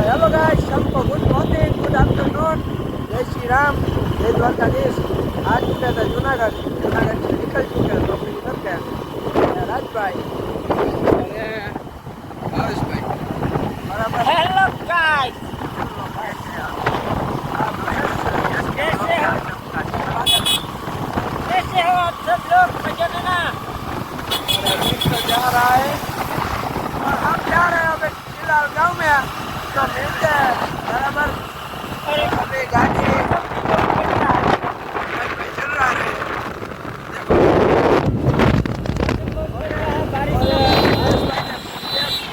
Hello guys, सबको good morning, good afternoon, जय श्री राम, जय द्वारकाधीश। आज चुके थे जूनागढ़ से निकल चुके हैं नौकरी करके। राजभाई अरे भावेशભાઈ बराबर। हेलो गाइस, कैसे हो आप सब लोग? मजे में ना? जा रहा है और हम जा रहे हैं अभी फिलहाल गाँव में, तो मिलते हैं बराबर। अभी गाड़ी चल रहा है,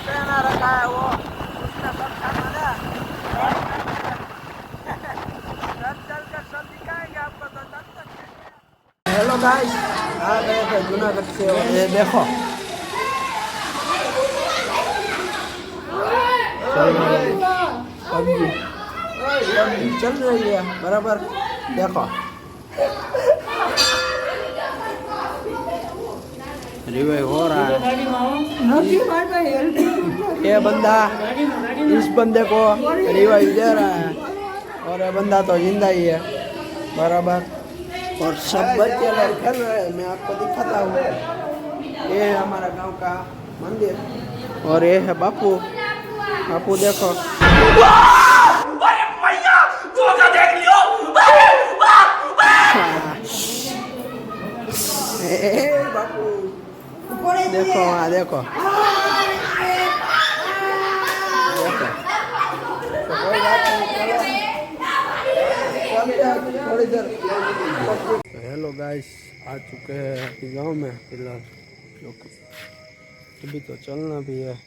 पहना रखा है वो, उसका सब सामान है। चल कर सब दिखाएंगे आपको, तो तब तक। हेलो गाइस, आ गए थे जूनागढ़ से और ये देखो पबजी चल रही है बराबर। देखो रिवाइव हो रहा है। ये बंदा इस बंदे को रिवाइव दे रहा है और ये बंदा तो जिंदा ही है बराबर। और सब बच्चे लोग खेल रहे हैं, मैं आपको दिखाता हूँ। ये है हमारा गांव का मंदिर और ये है बापू। बापू देखो, बापू देखो, हाँ देखो देखो। तो कोई बात नहीं, चलो थोड़ी देर। हेलो गाइस, आ चुके हैं अभी गाँव में फिलहाल, क्योंकि अभी तो चलना भी है।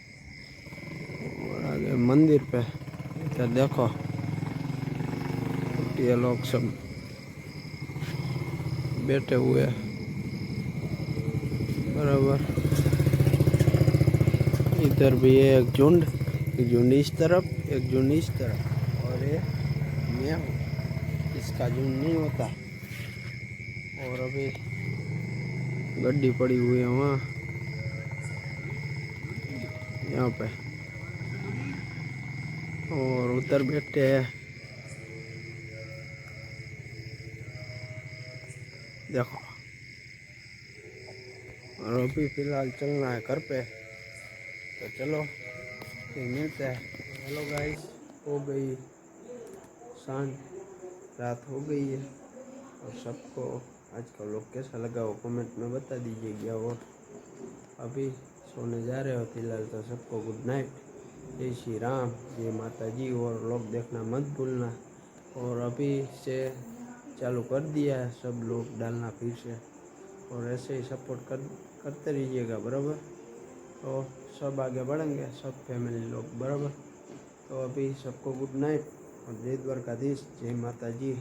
और आगे मंदिर पे इधर देखो ये लोग सब बैठे हुए हैं बराबर। इधर भी है एक झुंड इस तरफ, एक झुंड इस तरफ, और ये मैं हूँ, इसका झुंड नहीं होता। और अभी गड्डी पड़ी हुई है वहाँ, यहाँ पे, और उधर बैठे हैं देखो। और अभी फिलहाल चलना है घर पे, तो चलो फिर मिलते हैं। हेलो गाइस, हो गई शाम, रात हो गई है। और सबको आज का व्लॉग कैसा लगा वो कमेंट में बता दीजिएगा। और अभी सोने जा रहे हो फिलहाल, तो सबको गुड नाइट, जय श्री राम, जय माता जी। और व्लॉग देखना मत भूलना। और अभी से चालू कर दिया है सब लोग डालना फिर से, और ऐसे ही सपोर्ट करते रहिएगा बराबर। तो सब आगे बढ़ेंगे, सब फैमिली लोग बराबर। तो अभी सबको गुड नाइट और जय द्वारकाधीश, जय माता जी।